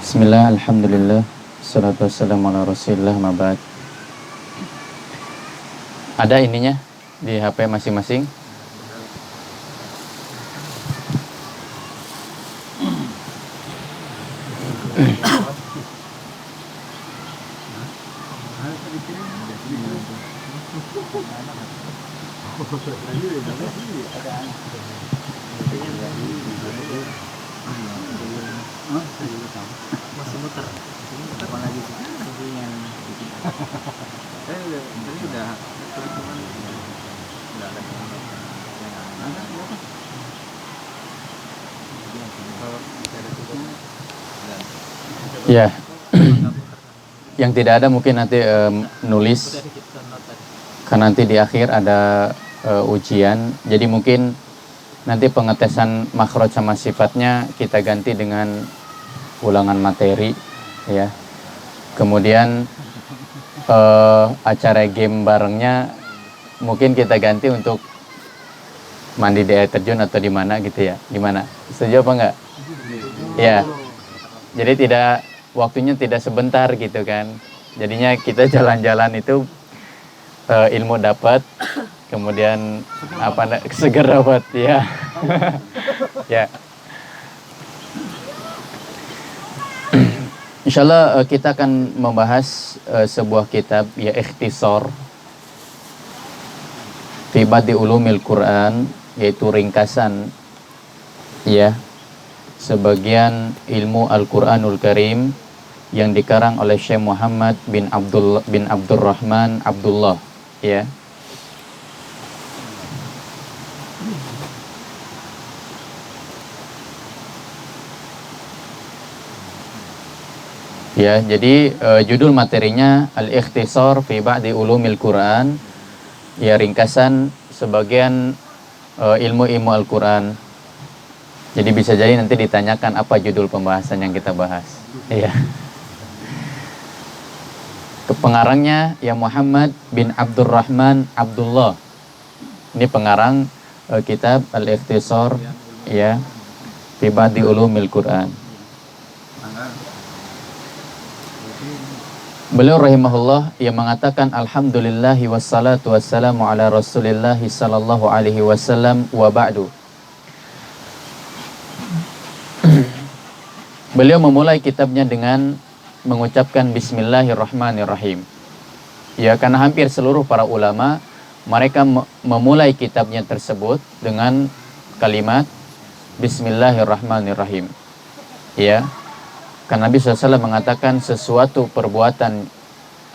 Bismillah, alhamdulillah, salatu wassalamu ala rasulillah, mabad. Ada ininya di HP masing-masing. Masih muter apa lagi sih yang udah cuman udah ada Ya, yang tidak ada mungkin nanti nulis, karena nanti di akhir ada ujian. Jadi mungkin nanti pengetesan makhraj sama sifatnya kita ganti dengan ulangan materi, ya. Kemudian acara game barengnya mungkin kita ganti untuk mandi di air terjun atau di mana gitu ya. Di mana? Setuju apa enggak? Ya. Jadi waktunya tidak sebentar gitu kan. Jadinya kita jalan-jalan itu ilmu dapat, kemudian seger dapat ya. Ya. Insyaallah kita akan membahas sebuah kitab, ya, Ikhtisar fi Badi Ulumil Quran, yaitu ringkasan, ya, sebagian ilmu Al-Quranul Karim yang dikarang oleh Syekh Muhammad bin Abdurrahman Abdullah, ya. Ya, jadi judul materinya Al-Ikhtisar fi Ba'di Ulumil Quran, ya, ringkasan sebagian ilmu-ilmu Al-Quran. Jadi bisa jadi nanti ditanyakan apa judul pembahasan yang kita bahas. Iya. Pengarangnya ya Muhammad bin Abdurrahman Abdullah. Ini pengarang kitab Al-Ikhtisar, ya, fi Ba'di Ulumil Quran. Beliau rahimahullah yang mengatakan alhamdulillahi wassalatu wassalamu ala rasulillahi sallallahu alaihi wasallam wa ba'du. Beliau memulai kitabnya dengan mengucapkan bismillahirrahmanirrahim. Ya, karena hampir seluruh para ulama mereka memulai kitabnya tersebut dengan kalimat bismillahirrahmanirrahim. Ya. Karena Nabi SAW mengatakan sesuatu perbuatan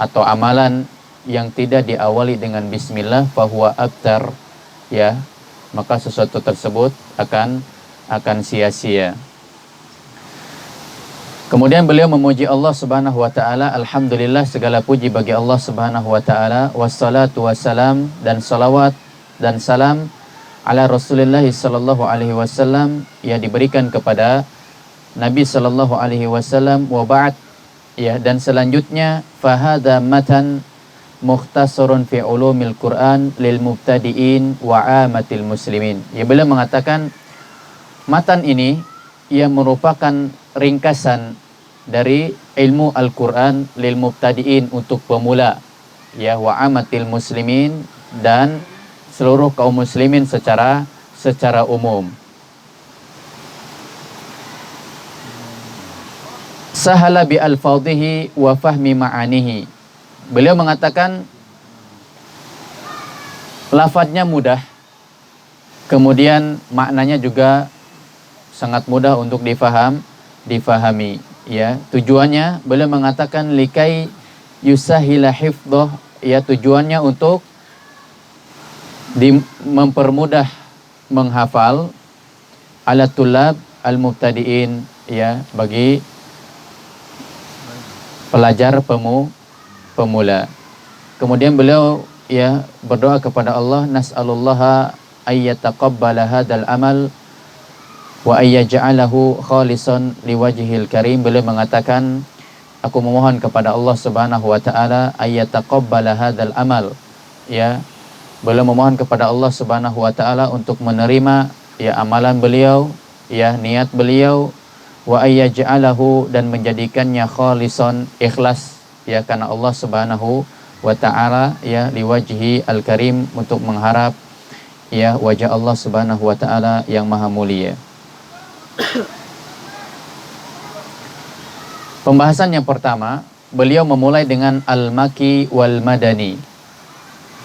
atau amalan yang tidak diawali dengan bismillah fahuwa abtar, ya, maka sesuatu tersebut akan sia-sia. Kemudian beliau memuji Allah Subhanahu wa taala, alhamdulillah, segala puji bagi Allah Subhanahu wa taala, wassalatu wassalam, dan salawat dan salam ala Rasulillah sallallahu alaihi wasallam, ya, diberikan kepada Nabi sallallahu alaihi wasallam, wa ba'd, ya, dan selanjutnya fahada matan mukhtasarun fi ulumil Quran lil mubtadiin wa amatil muslimin. Ya, beliau mengatakan matan ini ia merupakan ringkasan dari ilmu Al-Quran lil mubtadiin, untuk pemula, ya, wa amatil muslimin, dan seluruh kaum muslimin secara umum. Sahala bi alfadhihi wa fahmi ma'anihi. Beliau mengatakan lafadznya mudah, kemudian maknanya juga sangat mudah untuk difahami, ya. Tujuannya beliau mengatakan likai yusahila hifdhah, ya, tujuannya untuk mempermudah menghafal ala tulab al-mubtadiin, ya, bagi pelajar pemula. Kemudian beliau, ya, berdoa kepada Allah, nas'alullaha ayyataqabbala hadzal amal wa ayyaj'alahu khalisan liwajhil karim. Beliau mengatakan, aku memohon kepada Allah Subhanahu wa taala ayyataqabbala hadzal amal, ya. Beliau memohon kepada Allah Subhanahu wa taala untuk menerima, ya, amalan beliau, ya, niat beliau, wa ayyaj'alahu, dan menjadikannya khalison, ikhlas ya karena Allah Subhanahu wa ta'ala ya, liwajhi al-karim, untuk mengharap ya wajah Allah Subhanahu wa ta'ala yang maha mulia. Pembahasan yang pertama, beliau memulai dengan al-maki wal madani.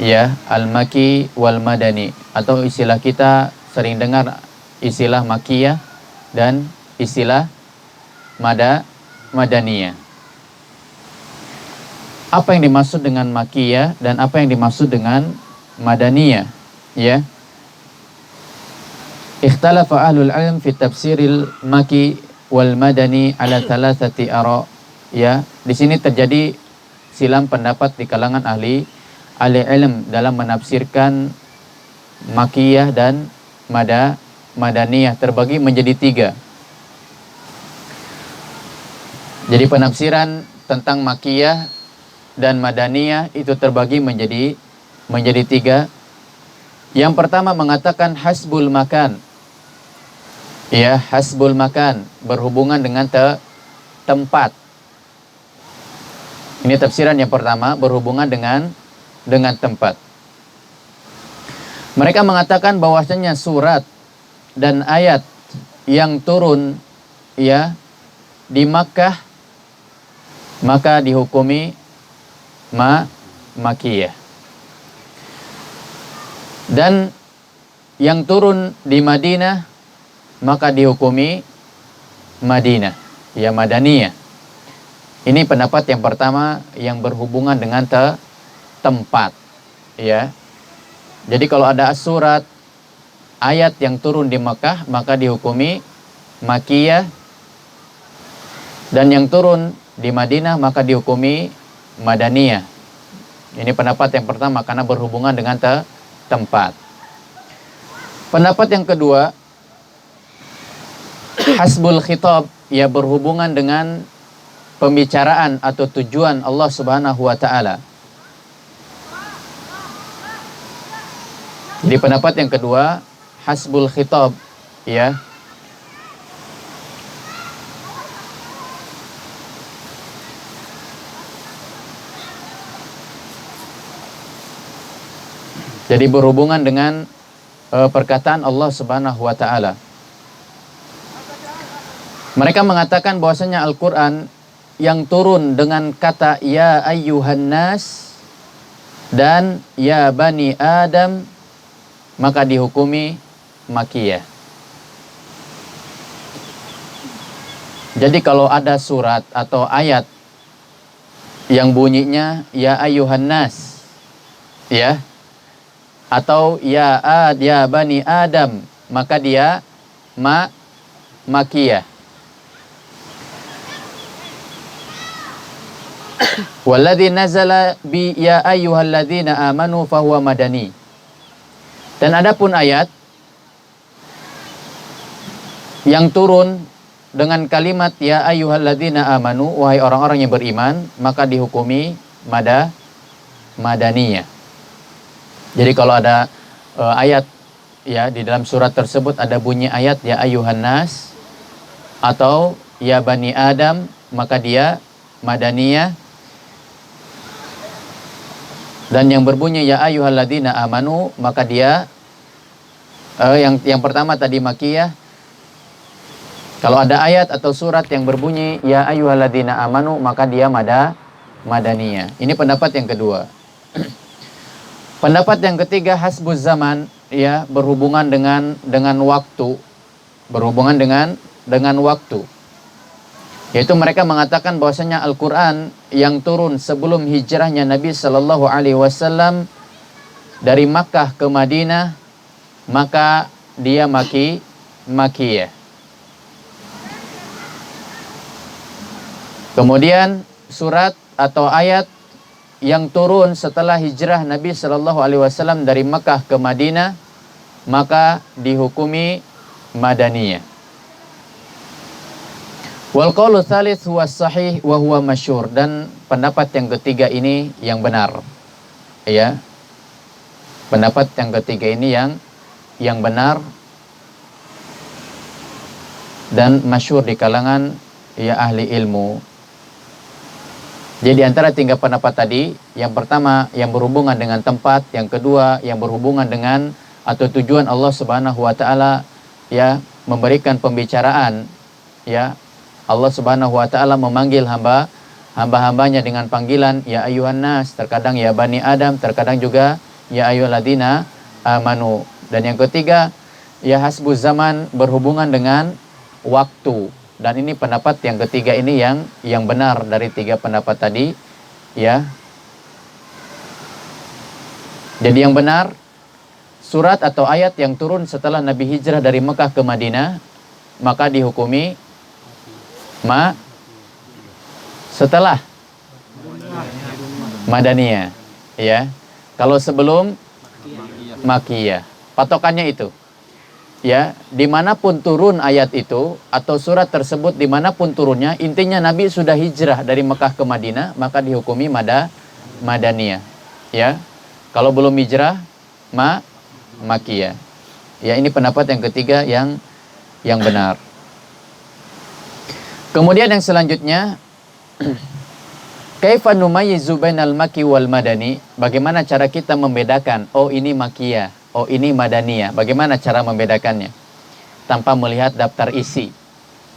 Ya, al-maki wal madani, atau istilah kita sering dengar istilah makiyah dan istilah madaniyah. Apa yang dimaksud dengan makiyah dan apa yang dimaksud dengan madaniyah? Ya. Ikhtalafa ahlul ilm fi tafsiril maki wal madani ala thalathati ara. Ya, di sini terjadi silang pendapat di kalangan ahli ilm dalam menafsirkan makiyah dan madaniyah, terbagi menjadi 3. Jadi penafsiran tentang makiyah dan madaniyah itu terbagi menjadi 3. Yang pertama mengatakan hasbul makan. Ya, hasbul makan, berhubungan dengan tempat. Ini tafsiran yang pertama, berhubungan dengan tempat. Mereka mengatakan bahwasanya surat dan ayat yang turun ya di Makkah maka dihukumi makiyah. Dan yang turun di Madinah maka dihukumi Madinah, ya madaniyah. Ini pendapat yang pertama yang berhubungan dengan tempat, ya. Jadi kalau ada surat ayat yang turun di Makkah maka dihukumi makiyah, dan yang turun di Madinah maka dihukumi madaniyah. Ini pendapat yang pertama karena berhubungan dengan tempat. Pendapat yang kedua, hasbul khitab, ya berhubungan dengan pembicaraan atau tujuan Allah Subhanahu wa ta'ala. Jadi pendapat yang kedua, hasbul khitab, ya. Jadi berhubungan dengan perkataan Allah Subhanahu wa ta'ala. Mereka mengatakan bahwasanya Al-Quran yang turun dengan kata ya ayyuhan nas dan ya bani Adam maka dihukumi makiyah. Jadi kalau ada surat atau ayat yang bunyinya ya ayyuhan nas, ya, atau ya bani Adam, maka dia makiyah. Walladzi nazala bi ya ayyuhalladzina amanu fahuwa madani. Dan adapun ayat yang turun dengan kalimat ya ayyuhalladzina amanu, wahai orang-orang yang beriman, maka dihukumi madaniyah. Jadi kalau ada ayat ya di dalam surat tersebut ada bunyi ayat ya ayyuhan nas atau ya bani Adam, maka dia madaniyah. Dan yang berbunyi ya ayyuhalladzina amanu maka dia yang pertama tadi makiyah. Kalau ada ayat atau surat yang berbunyi ya ayyuhalladzina amanu maka dia madaniyah. Ini pendapat yang kedua. Pendapat yang ketiga hasbuz zaman, ya berhubungan dengan waktu. Berhubungan dengan waktu. Yaitu mereka mengatakan bahwasanya Al-Quran yang turun sebelum hijrahnya Nabi Sallallahu Alaihi Wasallam dari Makkah ke Madinah, maka dia makiyah. Kemudian surat atau ayat yang turun setelah hijrah Nabi Sallallahu Alaihi Wasallam dari Makkah ke Madinah, maka dihukumi madaniyah. Wal qaulu tsalits huwa sahih wa huwa masyhur, dan pendapat yang ketiga ini yang benar. Ya. Pendapat yang ketiga ini yang benar dan masyhur di kalangan ya ahli ilmu. Jadi antara tiga pendapat tadi, yang pertama yang berhubungan dengan tempat, yang kedua yang berhubungan dengan atau tujuan Allah Subhanahu wa taala ya memberikan pembicaraan, ya. Allah Subhanahu wa taala memanggil hamba-hambanya dengan panggilan ya ayuhan nas, terkadang ya bani Adam, terkadang juga ya ayyuhalladzina amanu. Dan yang ketiga ya hasbuz zaman, berhubungan dengan waktu. Dan ini pendapat yang ketiga ini yang benar dari tiga pendapat tadi, ya. Jadi yang benar, surat atau ayat yang turun setelah Nabi hijrah dari Mekah ke Madinah maka dihukumi setelah Madaniyah, ya. Kalau sebelum Makiyah. Patokannya itu, ya, dimanapun turun ayat itu atau surat tersebut, dimanapun turunnya, intinya Nabi sudah hijrah dari Mekah ke Madinah, maka dihukumi Madaniyah, ya. Kalau belum hijrah, Makiyah. Ya, ini pendapat yang ketiga yang benar. Kemudian yang selanjutnya, kaifa numayyizu bainal maki wal madani? Bagaimana cara kita membedakan, oh ini Makiyah, oh ini Madaniyah? Bagaimana cara membedakannya? Tanpa melihat daftar isi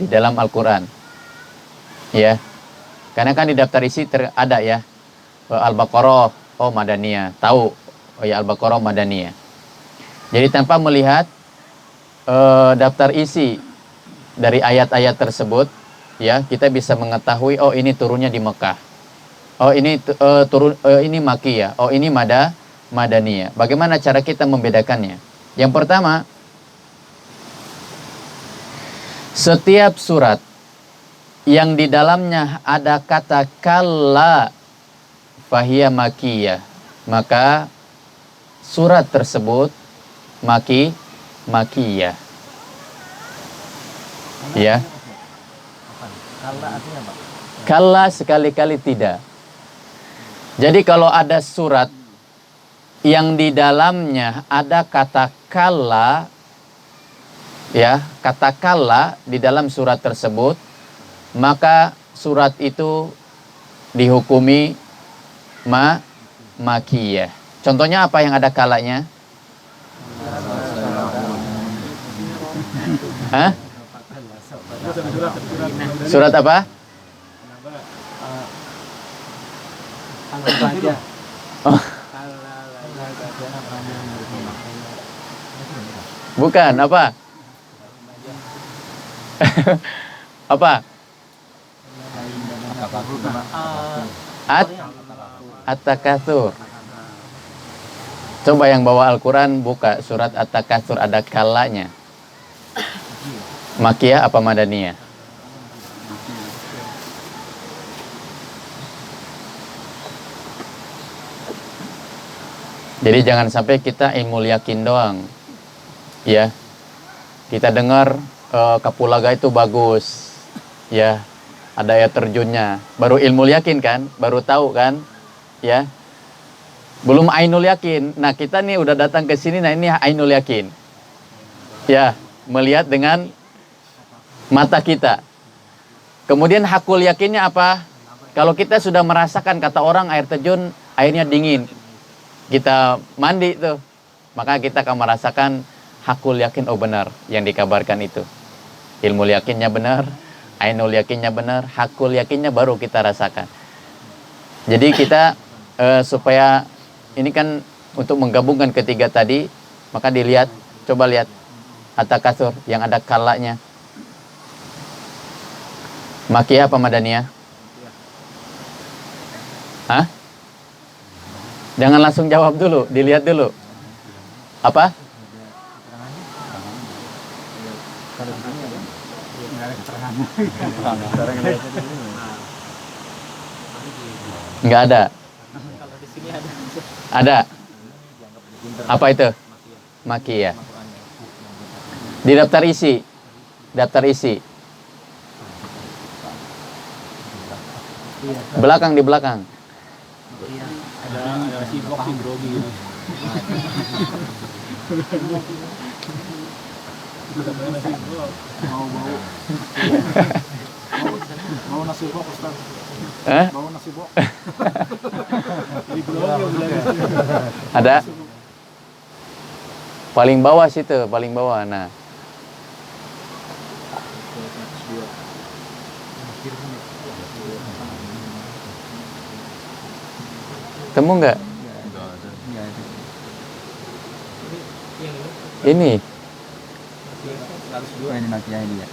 di dalam Al-Quran, ya. Karena kan di daftar isi ada ya, Al-Baqarah, oh Madaniyah, tahu, oh ya Al-Baqarah Madaniyah. Jadi tanpa melihat daftar isi dari ayat-ayat tersebut, ya, kita bisa mengetahui, oh ini turunnya di Mekah, oh ini ini Makiyah, oh ini Madaniyah. Bagaimana cara kita membedakannya? Yang pertama, setiap surat yang di dalamnya ada kata kalla fahiya Makiyah, maka surat tersebut Makiyah, ya. Kalla sekali-kali tidak. Jadi kalau ada surat yang di dalamnya ada kata kalla, ya, kata kalla di dalam surat tersebut, maka surat itu dihukumi Makiyah. Contohnya apa yang ada kalanya? Hah? Surat apa? Oh. Bukan, apa? Apa? At-Takatsur. Coba yang bawa Al-Quran buka surat At-Takatsur, ada kalanya. Makiyah apa Madaniyah? Jadi jangan sampai kita ilmu yakin doang, ya. Kita dengar kapulaga itu bagus, ya. Ada ayat terjunnya, baru ilmu yakin kan, baru tahu kan, ya. Belum ainul yakin. Nah kita nih udah datang ke sini, nah ini ainul yakin, ya, melihat dengan mata kita. Kemudian hakul yakinnya apa? Kalau kita sudah merasakan, kata orang air terjun airnya dingin, kita mandi tuh, maka kita akan merasakan hakul yakin, oh benar yang dikabarkan itu. Ilmu yakinnya benar, ainul yakinnya benar, hakul yakinnya baru kita rasakan. Jadi kita supaya ini kan untuk menggabungkan ketiga tadi, maka dilihat, coba lihat At-Takatsur yang ada kalanya. Makiyah apa Madaniyah? Hah? Jangan langsung jawab dulu, dilihat dulu. Apa? Enggak ada. Ada. Apa itu? Makiyah. Di daftar isi. Daftar isi. Belakang, di belakang. Ada si grogi. Mau mau nasi bok Ustaz. Eh? Mau nasi bok. Di belum ya bilang. Ada? Paling bawah situ, paling bawah. Nah, temu nggak? Ini 102 ini makiah ini ya.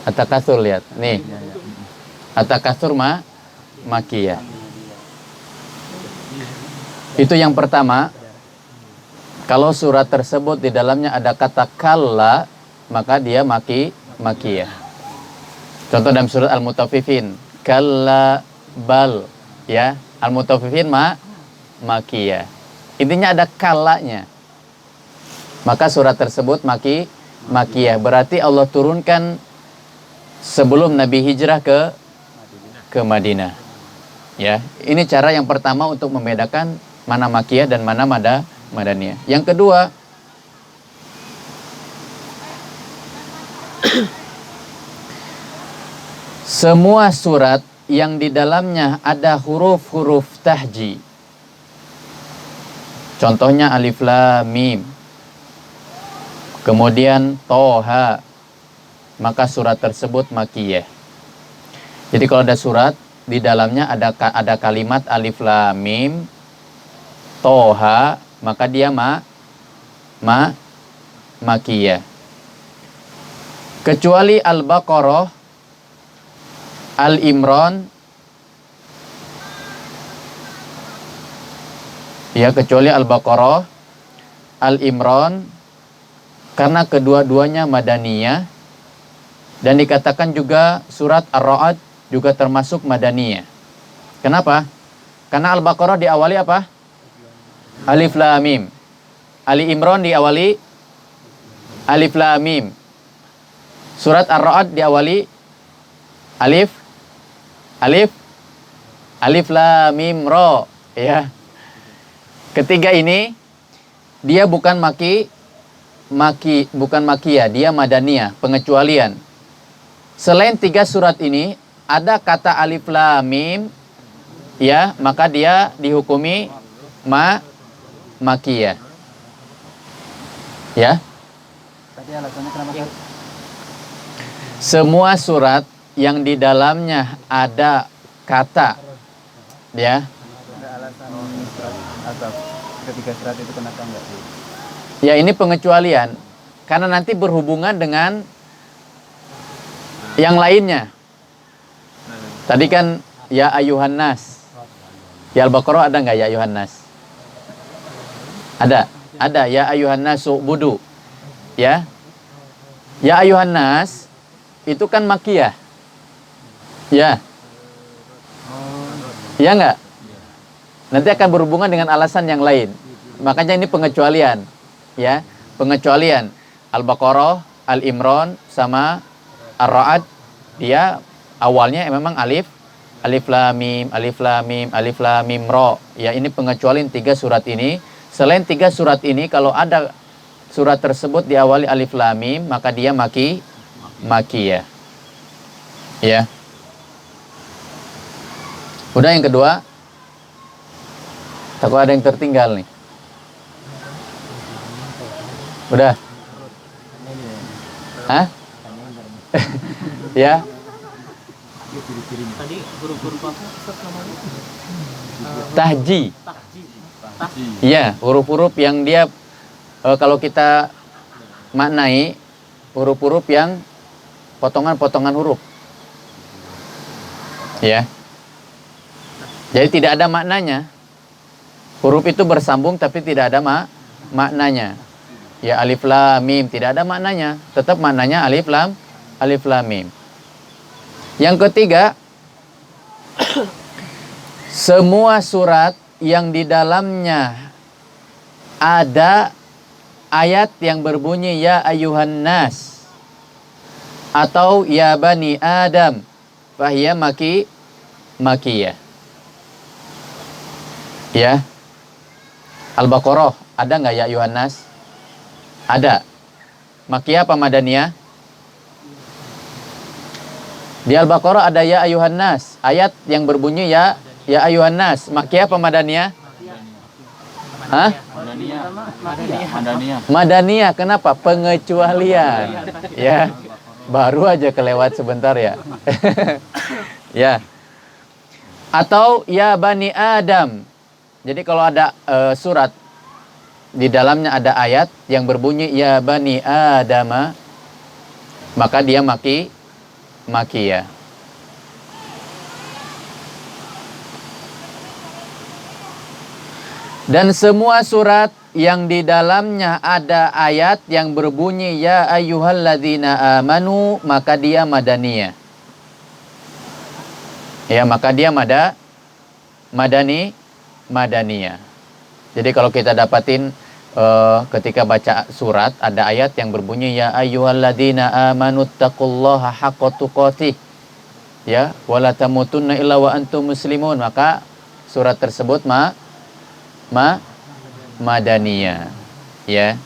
At-Takatsur, lihat. Nih, Iya ya. At-Takatsur makiyah. Itu yang pertama. Kalau surat tersebut di dalamnya ada kata kalla, maka dia makiyah. Contoh dalam surat Al-Mutaffifin, kalla bal, ya. Al-Mutaffifin makiyah. Intinya ada kallanya. Maka surat tersebut makiyah. Berarti Allah turunkan sebelum Nabi hijrah ke Madinah. Ya, ini cara yang pertama untuk membedakan mana makiyah dan mana madaniyah. Yang kedua, semua surat yang di dalamnya ada huruf-huruf tahji. Contohnya alif lam mim. Kemudian Toha, maka surat tersebut makiyah. Jadi kalau ada surat di dalamnya ada kalimat alif lam mim, Toha, maka dia makiyah. Kecuali Al-Baqarah, Al-Imran, ya, kecuali Al-Baqarah, Al-Imran, karena kedua-duanya madaniyah, dan dikatakan juga surat Ar-Ra'd juga termasuk madaniyah. Kenapa? Karena Al-Baqarah diawali apa? Alif lam mim. Ali Imran diawali alif lam mim. Surat Ar-Ra'd diawali alif lam mim ra, ya. Ketiga ini dia bukan bukan makiyah, dia madaniyah, pengecualian. Selain tiga surat ini ada kata alif lam mim, ya, maka dia dihukumi makiyah. Ya. Tadi alasannya kenapa? Semua surat yang di dalamnya ada kata, ya. Ada alasan surat atau ketiga surat itu kenapa enggak sih? Ya, ini pengecualian karena nanti berhubungan dengan yang lainnya. Tadi kan ya ayuhan nas. Di Al-Baqarah ada nggak ya ayuhan nas? Ada ya ayuhan nasu budu. Ya. Ya ayuhan nas itu kan makiyah. Ya. Ya nggak? Nanti akan berhubungan dengan alasan yang lain. Makanya ini pengecualian. Ya, pengecualian. Al-Baqarah, Al-Imran sama Ar-Ra'd dia awalnya memang alif lam mim, alif lam mim, alif lam mim ra. Ya, ini pengecualian tiga surat ini. Selain tiga surat ini, kalau ada surat tersebut diawali alif lam mim, maka dia makiyah. Ya. Udah yang kedua. Takut ada yang tertinggal nih. Udah. Hah? Ya. Tadi huruf-huruf apa Ustaz namanya? Tahji. Iya, huruf-huruf yang dia kalau kita maknai huruf-huruf yang potongan-potongan huruf. Ya. Jadi tidak ada maknanya. Huruf itu bersambung tapi tidak ada maknanya. Ya, alif lam mim tidak ada maknanya, tetap maknanya alif lam mim. Yang ketiga, semua surat yang di dalamnya ada ayat yang berbunyi ya ayuhan nas atau ya bani Adam, fahiya makiyah. Ya. Al-Baqarah ada nggak ya ayuhan nas? Ada. Makiyah apa Madaniyah? Di Al-Baqarah ada ya ayuhan nas, ayat yang berbunyi ya ayuhan nas. Makiyah apa Madaniyah? Hah? Madaniyah. Kenapa? Pengecualian. Ya. Baru aja kelewat sebentar ya. Ya. Atau ya Bani Adam. Jadi kalau ada surat di dalamnya ada ayat yang berbunyi ya Bani Adama, maka dia makiyah. Dan semua surat yang di dalamnya ada ayat yang berbunyi ya ayyuhalladzina amanu, maka dia madaniyah. Ya, maka dia madaniyah. Jadi kalau kita dapatin ketika baca surat ada ayat yang berbunyi ya ayyuhalladzina amanu taqullaha haqqa tuqatih, ya, wala tamutunna illa wa antum muslimun, maka surat tersebut madaniyah. Ya.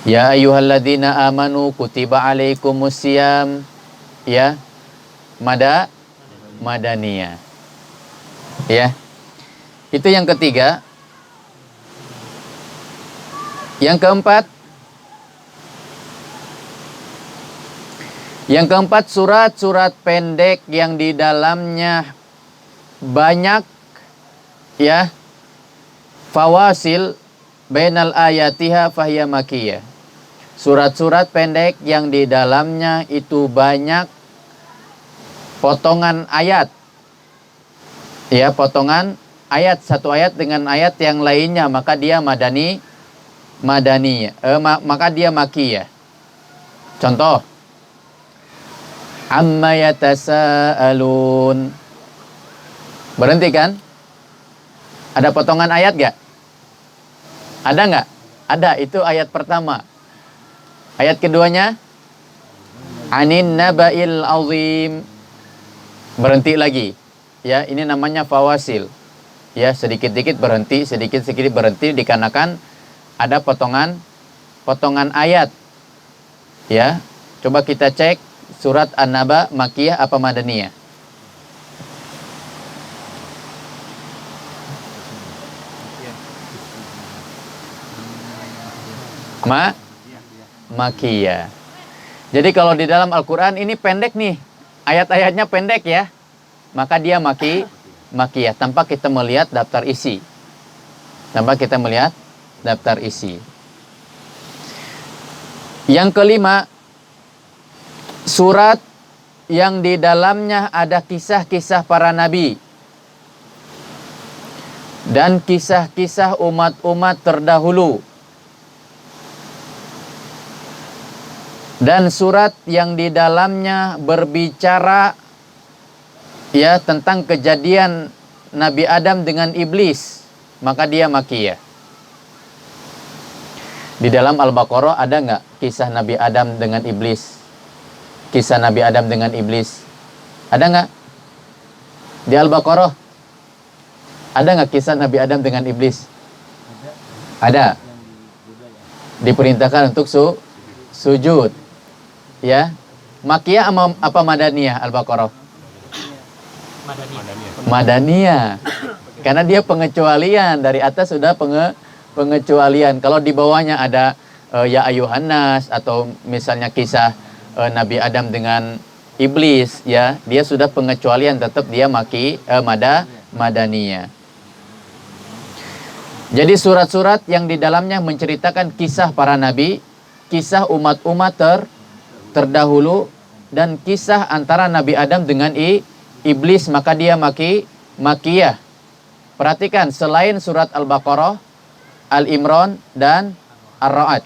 Ya ayyuhalladzina amanu kutiba alaikumusiyam, ya, madaniyah. Ya. Itu yang ketiga. Yang keempat surat-surat pendek yang di dalamnya banyak, ya, fawasil bainal ayatiha fahiya makiyah. Surat-surat pendek yang di dalamnya itu banyak potongan ayat. Ya, potongan ayat, satu ayat dengan ayat yang lainnya, maka dia madaniyah. Maka dia makiyah. Contoh, amma yatasaalun. Berhenti kan? Ada potongan ayat gak? Ada nggak? Ada, itu ayat pertama. Ayat keduanya, anin naba'il azim. Berhenti lagi. Ya, ini namanya fawasil. Ya, sedikit-sedikit berhenti, sedikit-sedikit berhenti dikarenakan ada potongan ayat. Ya, coba kita cek surat An-Naba makiyah apa madaniyah? Makiyah. Jadi kalau di dalam Al-Quran ini pendek nih, ayat-ayatnya pendek ya, maka dia makiyah tanpa kita melihat daftar isi. Yang kelima, surat yang di dalamnya ada kisah-kisah para nabi dan kisah-kisah umat-umat terdahulu. Dan surat yang di dalamnya berbicara, ya, tentang kejadian Nabi Adam dengan iblis, maka dia makiyah. Di dalam Al-Baqarah ada nggak kisah Nabi Adam dengan iblis? Kisah Nabi Adam dengan iblis ada nggak? Di Al-Baqarah ada nggak kisah Nabi Adam dengan iblis? Ada. Diperintahkan untuk sujud. Ya, makiyah apa madaniyah Al-Baqarah? Madaniyah. Karena dia pengecualian, dari atas sudah pengecualian. Kalau di bawahnya ada ya ayuhan nas atau misalnya kisah Nabi Adam dengan iblis, ya, dia sudah pengecualian, tetap dia madaniyah. Jadi surat-surat yang di dalamnya menceritakan kisah para nabi, kisah umat-umat terdahulu, dan kisah antara Nabi Adam dengan iblis, maka dia makiyah. Perhatikan, selain surat Al-Baqarah, Al-Imran, dan Ar-Ra'd,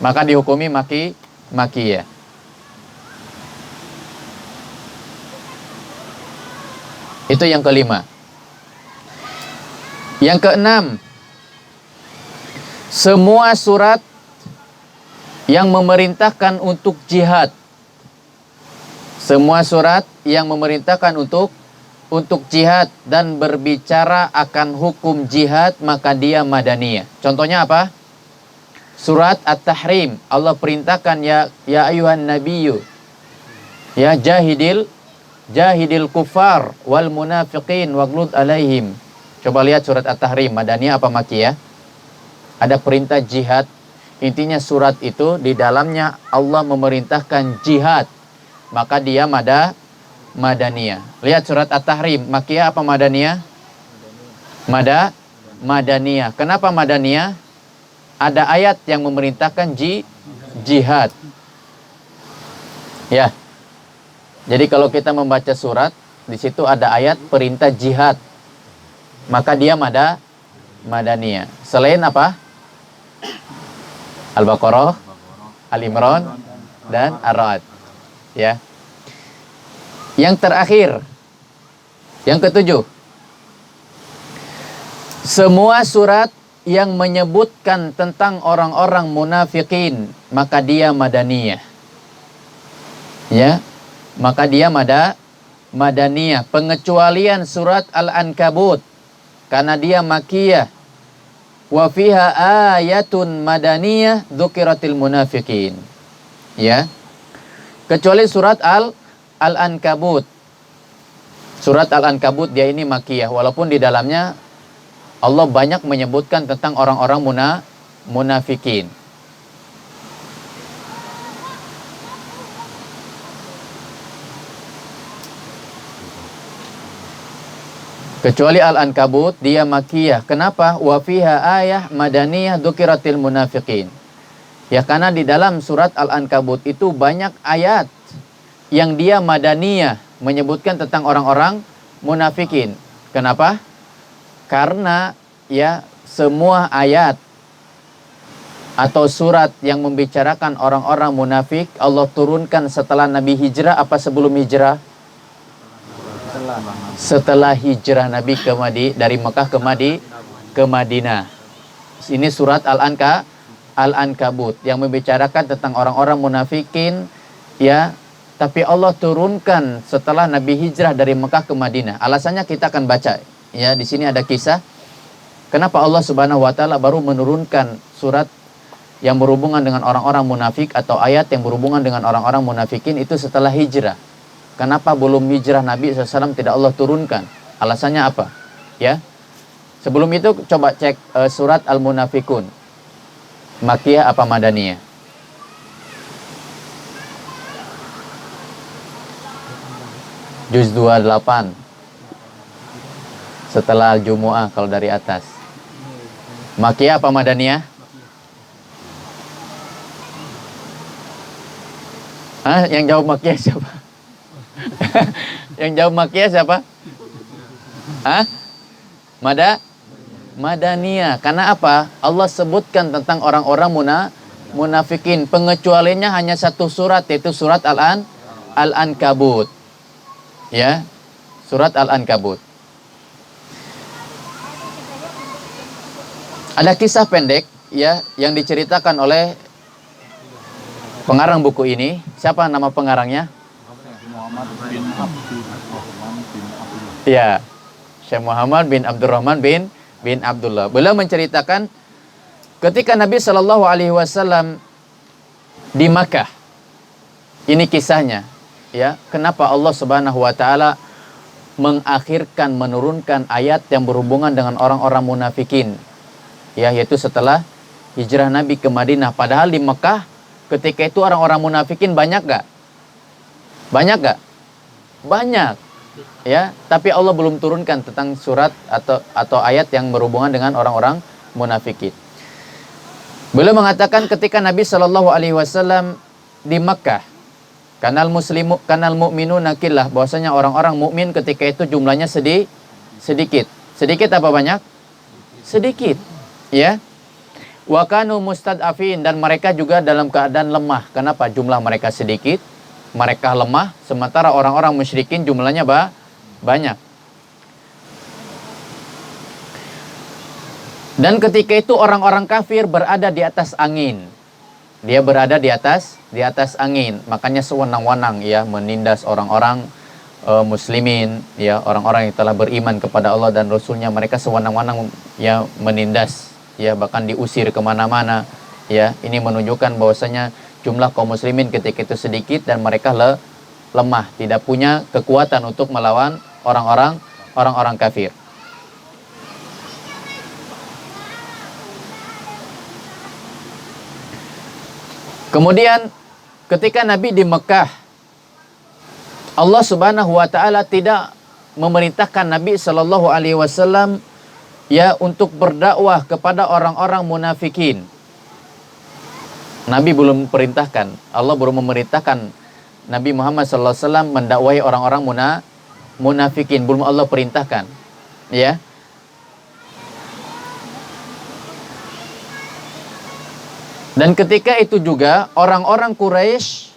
maka dihukumi makiyah. Itu yang kelima. Yang keenam, semua surat yang memerintahkan untuk jihad. Semua surat yang memerintahkan untuk jihad dan berbicara akan hukum jihad, maka dia madaniyah. Contohnya apa? Surat At-Tahrim, Allah perintahkan ya ayuhan nabiyyu, ya jahidil kufar wal munafiqin waghlud alaihim. Coba lihat surat At-Tahrim, Madaniyah apa Makkiyah? Ada perintah jihad. Intinya surat itu di dalamnya Allah memerintahkan jihad. Maka dia Madaniyah. Lihat surat At-Tahrim, Makkiyah apa Madaniyah? Madaniyah. Kenapa Madaniyah? Ada ayat yang memerintahkan jihad. Ya. Jadi kalau kita membaca surat, di situ ada ayat perintah jihad. Maka dia Madaniyah. Selain apa? Al-Baqarah, Al-Imran, dan Ar-Ra'd. Ya. Yang terakhir, yang ketujuh, semua surat yang menyebutkan tentang orang-orang munafikin, maka dia Madaniyah. Ya, maka dia Madaniyah. Pengecualian surat Al-Ankabut, karena dia Makkiyah. Wa fiha ayatun madaniyah dzukiratil munafiqin. Ya. Kecuali surat Al-Ankabut. Surat Al-Ankabut dia ini Makkiyah, walaupun di dalamnya Allah banyak menyebutkan tentang orang-orang munafikin. Kecuali Al-Ankabut, dia Makkiyah. Kenapa? Wa fiha ayah madaniyah dzukiratil munafiqin. Ya karena di dalam surat Al-Ankabut itu banyak ayat yang dia Madaniyah, menyebutkan tentang orang-orang munafikin. Kenapa? Karena ya semua ayat atau surat yang membicarakan orang-orang munafik Allah turunkan setelah Nabi hijrah apa sebelum hijrah? Setelah hijrah Nabi dari Mekah ke Madinah. Ini surat Al-Ankabut yang membicarakan tentang orang-orang munafikin, ya. Tapi Allah turunkan setelah Nabi hijrah dari Mekah ke Madinah. Alasannya kita akan baca. Ya, di sini ada kisah. Kenapa Allah Subhanahu wa taala baru menurunkan surat yang berhubungan dengan orang-orang munafik atau ayat yang berhubungan dengan orang-orang munafikin itu setelah hijrah? Kenapa belum hijrah Nabi SAW tidak Allah turunkan? Alasannya apa? Ya. Sebelum itu coba cek surat Al-Munafikun. Makkiyah apa Madaniyah? Juz 28. Setelah Al-Jumu'ah kalau dari atas. Makkiyah apa Madaniyah? Yang jawab Makkiyah siapa? Yang jawab Makkiyah siapa? Madaniyah. Karena apa? Allah sebutkan tentang orang-orang munafikin. Pengecualiannya hanya satu surat, yaitu surat Al-Ankabut. Ya, surat Al-Ankabut. Ada kisah pendek ya yang diceritakan oleh pengarang buku ini. Siapa nama pengarangnya? Muhammad bin Abdurrahman bin Abdullah. Ya, Syekh Muhammad bin Abdurrahman bin Abdullah. Beliau menceritakan ketika Nabi Shallallahu Alaihi Wasallam di Makkah. Ini kisahnya. Ya, kenapa Allah Subhanahu Wa Taala menurunkan ayat yang berhubungan dengan orang-orang munafikin, ya, yaitu setelah hijrah Nabi ke Madinah. Padahal di Mekah ketika itu orang-orang munafikin banyak gak? Banyak gak? Banyak, ya. Tapi Allah belum turunkan tentang surat atau ayat yang berhubungan dengan orang-orang munafikin. Beliau mengatakan ketika Nabi Shallallahu Alaihi Wasallam di Mekah, kanal mu'minuna killah, bahwasanya orang-orang mukmin ketika itu jumlahnya sedikit. Sedikit apa banyak? Sedikit, ya. Wa kanu mustad'afin, dan mereka juga dalam keadaan lemah. Kenapa? Jumlah mereka sedikit, mereka lemah, sementara orang-orang musyrikin jumlahnya banyak. Dan ketika itu orang-orang kafir berada di atas angin. Dia berada di atas angin, makanya sewenang-wenang ya menindas orang-orang muslimin, ya, orang-orang yang telah beriman kepada Allah dan Rasulnya. Mereka sewenang-wenang ya menindas, ya, bahkan diusir kemana-mana, Ya, ini menunjukkan bahwasanya jumlah kaum muslimin ketika itu sedikit dan mereka lemah, tidak punya kekuatan untuk melawan orang-orang kafir. Kemudian ketika Nabi di Mekah, Allah Subhanahu wa taala tidak memerintahkan Nabi sallallahu alaihi wasallam ya untuk berdakwah kepada orang-orang munafikin. Nabi belum perintahkan, Allah belum memerintahkan Nabi Muhammad sallallahu alaihi wasallam mendakwahi orang-orang munafikin, belum Allah perintahkan. Ya. Dan ketika itu juga orang-orang Quraisy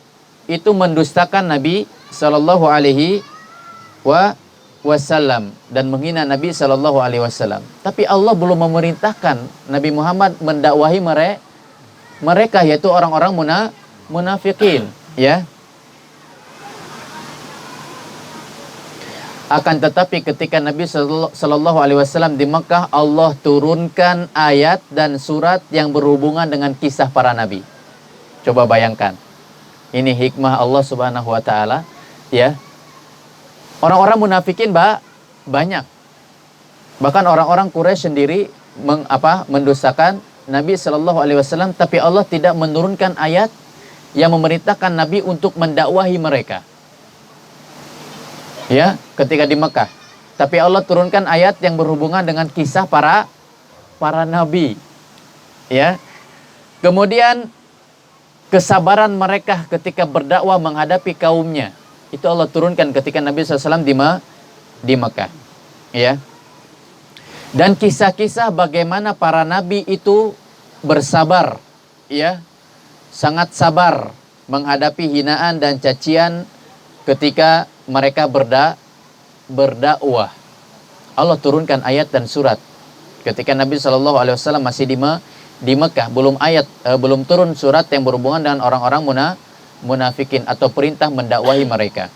itu mendustakan Nabi sallallahu alaihi wasallam dan menghina Nabi sallallahu alaihi wasallam. Tapi Allah belum memerintahkan Nabi Muhammad mendakwahi mereka, yaitu orang-orang munafikin, ya. Akan tetapi ketika Nabi sallallahu alaihi wasallam di Mekah, Allah turunkan ayat dan surat yang berhubungan dengan kisah para nabi. Coba bayangkan. Ini hikmah Allah Subhanahu wa taala, ya. Orang-orang munafikin banyak. Bahkan orang-orang Quraisy sendiri mendustakan Nabi sallallahu alaihi wasallam, tapi Allah tidak menurunkan ayat yang memerintahkan Nabi untuk mendakwahi mereka. Ya, ketika di Mekah. Tapi Allah turunkan ayat yang berhubungan dengan kisah para nabi. Ya. Kemudian kesabaran mereka ketika berdakwah menghadapi kaumnya. Itu Allah turunkan ketika Nabi SAW di Mekah. Ya. Dan kisah-kisah bagaimana para nabi itu bersabar, ya, sangat sabar menghadapi hinaan dan cacian ketika mereka berdakwah. Allah turunkan ayat dan surat ketika Nabi Shallallahu Alaihi Wasallam masih di Mekah, belum turun surat yang berhubungan dengan orang-orang munafikin atau perintah mendakwahi mereka.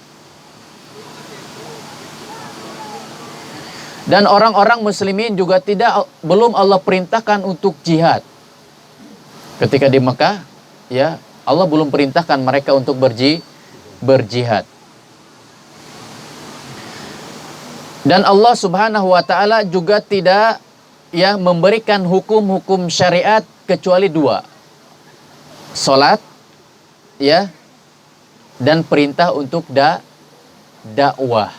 Dan orang-orang muslimin juga belum Allah perintahkan untuk jihad. Ketika di Mekah, ya, Allah belum perintahkan mereka untuk berjihad. Dan Allah Subhanahu wa taala juga tidak memberikan hukum-hukum syariat kecuali 2. Salat, ya, dan perintah untuk dakwah.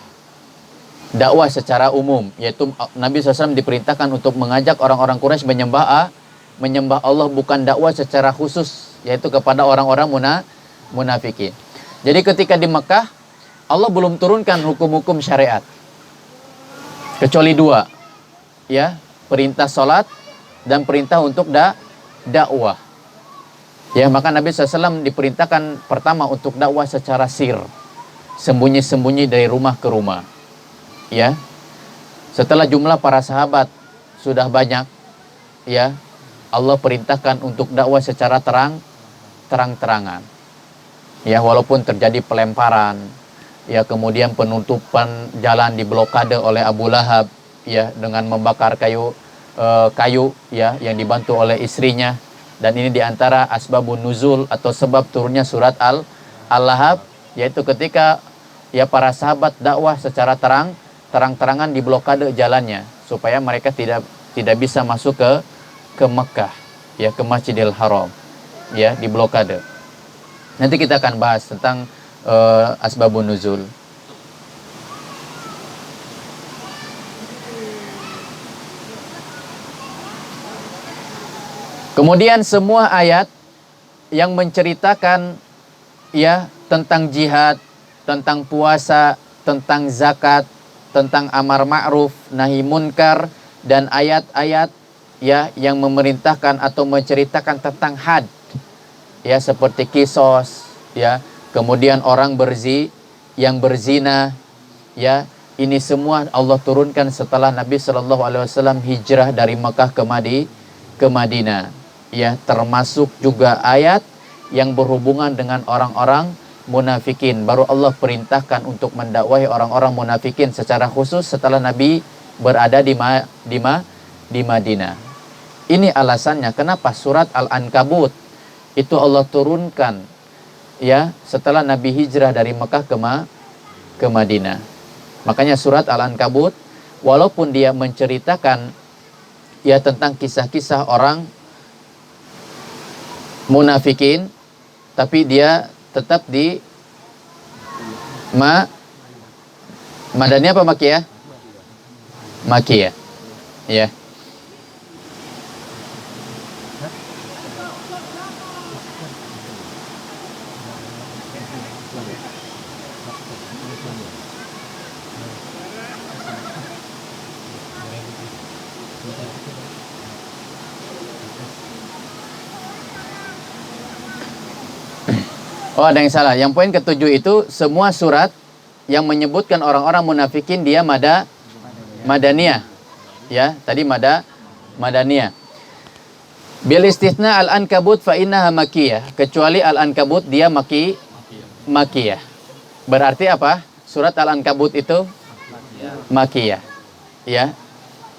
Dakwah secara umum, yaitu Nabi SAW diperintahkan untuk mengajak orang-orang Quraisy menyembah Allah, bukan dakwah secara khusus, yaitu kepada orang-orang munafikin. Jadi ketika di Mekah, Allah belum turunkan hukum-hukum syariat kecuali 2, ya, perintah salat dan perintah untuk dakwah. Ya, maka Nabi SAW diperintahkan pertama untuk dakwah secara sir, sembunyi-sembunyi dari rumah ke rumah. Ya, setelah jumlah para sahabat sudah banyak, ya, Allah perintahkan untuk dakwah secara terang-terangan. Ya, walaupun terjadi pelemparan, ya, kemudian penutupan jalan diblokade oleh Abu Lahab, ya, dengan membakar kayu, ya, yang dibantu oleh istrinya. Dan ini diantara asbabun nuzul atau sebab turunnya surat Al-Lahab, yaitu ketika, ya, para sahabat dakwah secara terang-terangan diblokade jalannya supaya mereka tidak bisa masuk ke Mekah, ya, ke Masjidil Haram, ya, diblokade. Nanti kita akan bahas tentang asbabun nuzul. Kemudian semua ayat yang menceritakan, ya, tentang jihad, tentang puasa, tentang zakat, tentang amar ma'ruf, nahi munkar, dan ayat-ayat, ya, yang memerintahkan atau menceritakan tentang had, ya, seperti kisos, ya, kemudian orang yang berzina, ya, ini semua Allah turunkan setelah Nabi Shallallahu Alaihi Wasallam hijrah dari Mekah ke Madinah, ya, termasuk juga ayat yang berhubungan dengan orang-orang munafikin. Baru Allah perintahkan untuk mendakwahi orang-orang munafikin secara khusus setelah Nabi berada di Madinah. Ini alasannya kenapa surat Al-Ankabut itu Allah turunkan ya setelah Nabi hijrah dari Mekah ke Madinah. Makanya surat Al-Ankabut walaupun dia menceritakan ya tentang kisah-kisah orang munafikin, tapi dia tetap di Madani apa Makiyah? Makiyah. Ya. Oh, ada yang salah. Yang poin ketujuh itu semua surat yang menyebutkan orang-orang munafikin dia Madaniyah. Ya, tadi Madaniyah. Bil istithna Al-Ankabut fa innaha Makiyah. Kecuali Al-Ankabut dia Makiyah. Berarti apa? Surat Al-Ankabut itu Makiyah. Ya.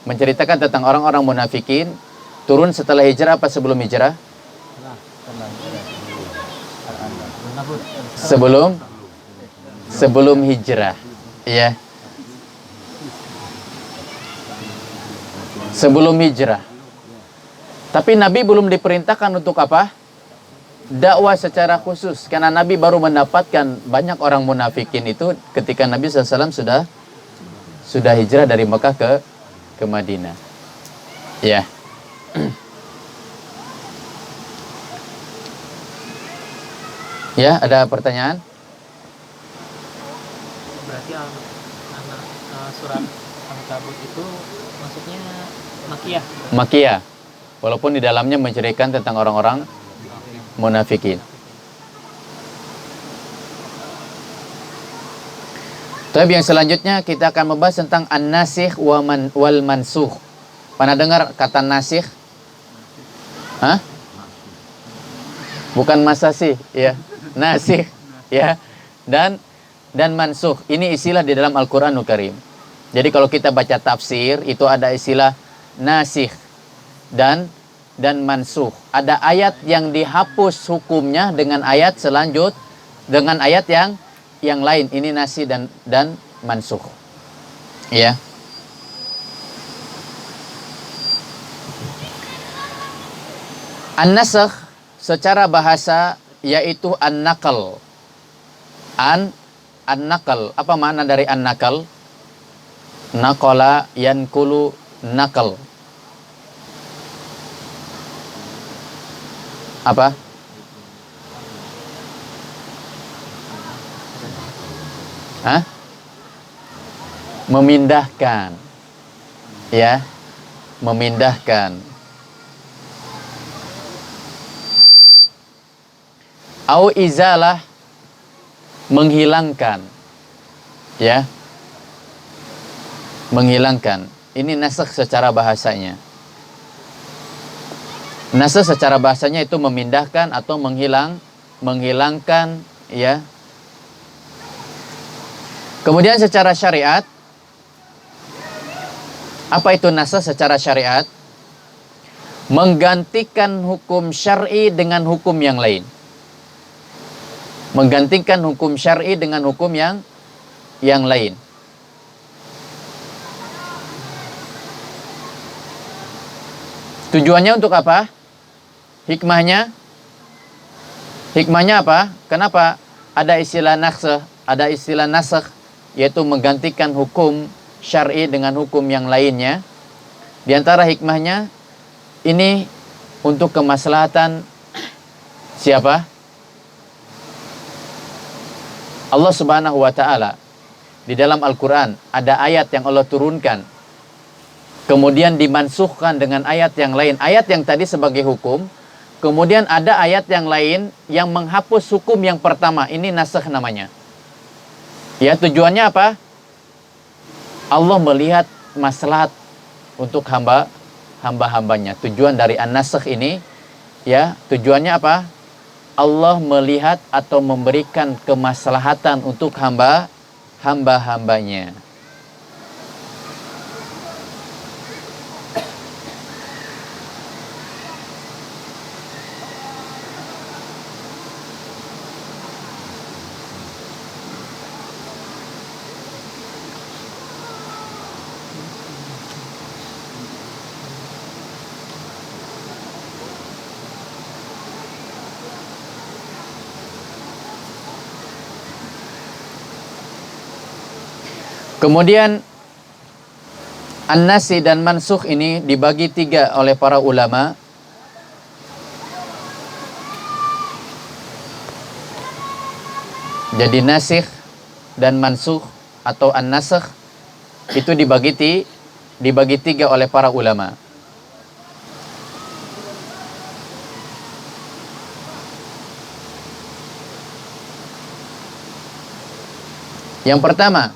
Menceritakan tentang orang-orang munafikin turun setelah hijrah apa sebelum hijrah? Sebelum hijrah, ya. Sebelum hijrah. Tapi Nabi belum diperintahkan untuk apa? Dakwah secara khusus, karena Nabi baru mendapatkan banyak orang munafikin itu ketika Nabi SAW sudah hijrah dari Mekah ke Madinah. Ya. Ya, ada pertanyaan? Berarti surat Al-Ankabut itu maksudnya Makiyah. Makiyah. Walaupun di dalamnya menceritakan tentang orang-orang munafikin. Tapi yang selanjutnya kita akan membahas tentang an-nasikh wal mansukh. Pernah dengar kata nasikh? Hah? Bukan masasih, ya. Nasikh, ya. Dan mansukh. Ini istilah di dalam Al-Qur'anul Karim. Jadi kalau kita baca tafsir itu ada istilah nasikh dan mansukh. Ada ayat yang dihapus hukumnya dengan ayat dengan ayat yang lain. Ini nasikh dan mansukh. Ya. An-nasakh secara bahasa yaitu an-naqal. An-naqal. Apa makna dari an-naqal? Naqala yankulu naqal. Apa? Hah? Memindahkan. Ya. Memindahkan. Au izalah, menghilangkan. Ya. Menghilangkan. Ini nasakh secara bahasanya. Nasakh secara bahasanya itu memindahkan atau menghilangkan, ya. Kemudian secara syariat, apa itu nasakh secara syariat? Menggantikan hukum syar'i dengan hukum yang lain. Menggantikan hukum syar'i dengan hukum yang lain. Tujuannya untuk apa? Hikmahnya apa? Kenapa ada istilah nasakh? Ada istilah nasakh yaitu menggantikan hukum syar'i dengan hukum yang lainnya. Di antara hikmahnya ini untuk kemaslahatan siapa? Allah Subhanahu wa taala. Di dalam Al-Qur'an ada ayat yang Allah turunkan, kemudian dimansuhkan dengan ayat yang lain. Ayat yang tadi sebagai hukum, kemudian ada ayat yang lain yang menghapus hukum yang pertama. Ini nasakh namanya. Ya, tujuannya apa? Allah melihat maslahat untuk hamba-hambanya. Tujuan dari an-nasakh ini, ya, tujuannya apa? Allah melihat atau memberikan kemaslahatan untuk hamba-hambanya. Kemudian an-nasi dan mansukh ini dibagi 3 oleh para ulama. Jadi nasikh dan mansukh atau an-nasakh itu dibagi 3 oleh para ulama. Yang pertama,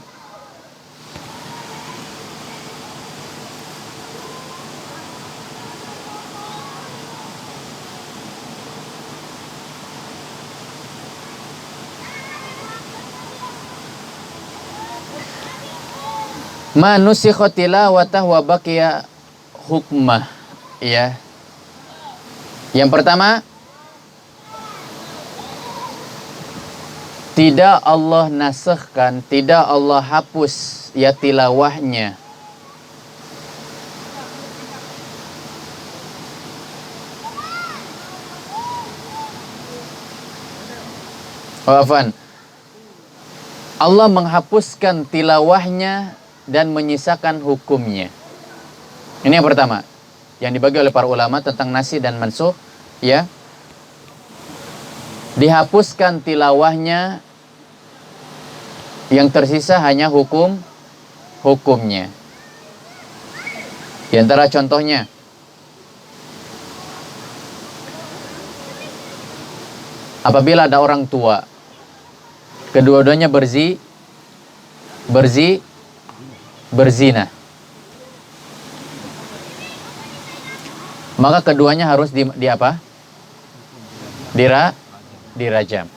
ma nusikha tilawatah wa baqiya hukmah, ya. Yang pertama, tidak Allah nasakhkan, tidak Allah hapus ya tilawahnya. Afwan. Allah menghapuskan tilawahnya dan menyisakan hukumnya. Ini yang pertama, yang dibagi oleh para ulama tentang nasi dan mansukh, ya. Dihapuskan tilawahnya, yang tersisa hanya hukumnya. Di antara contohnya, apabila ada orang tua, kedua-duanya berzina, maka keduanya harus di apa? Dirajam.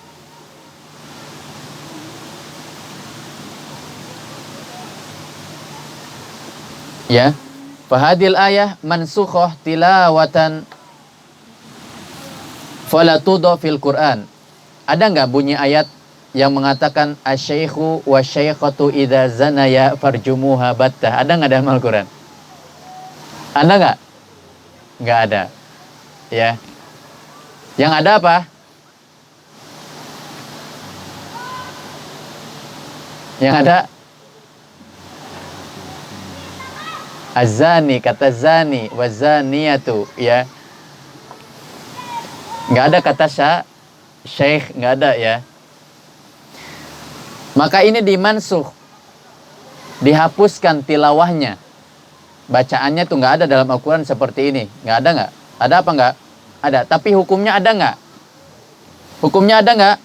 Ya, fahadil ayah mansukhah tilawatan fala tudha fil Quran. Ada nggak bunyi ayat yang mengatakan asyaikhu wa syaikhatu idza zanaya farjumuha battah? Ada nggak dalam Al-Quran? Ada nggak? Nggak ada. Ya. Yang ada apa? Yang ada azani, kata zani, wazaniyatu, ya. Nggak ada kata syekh, nggak ada, ya. Maka ini dimansukh, dihapuskan tilawahnya. Bacaannya tuh nggak ada dalam Al-Quran seperti ini. Nggak ada nggak? Ada apa nggak? Ada. Tapi hukumnya ada nggak? Hukumnya ada nggak?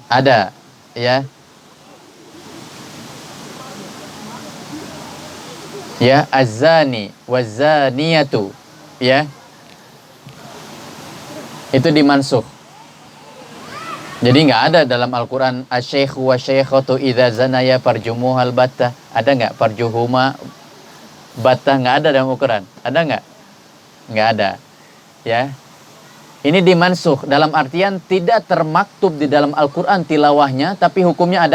Ada, ya. Ya, azani wazaniyatu, ya. Itu dimansukh. Jadi nggak ada dalam Al-Quran asyaikhu wa syaikhatu idza zanaya farjumuhal battah. Ada nggak farjuhuma battah? Nggak ada dalam Al-Quran. Ada nggak? Nggak ada, ya. Ini dimansukh dalam artian tidak termaktub di dalam Al-Quran tilawahnya, tapi hukumnya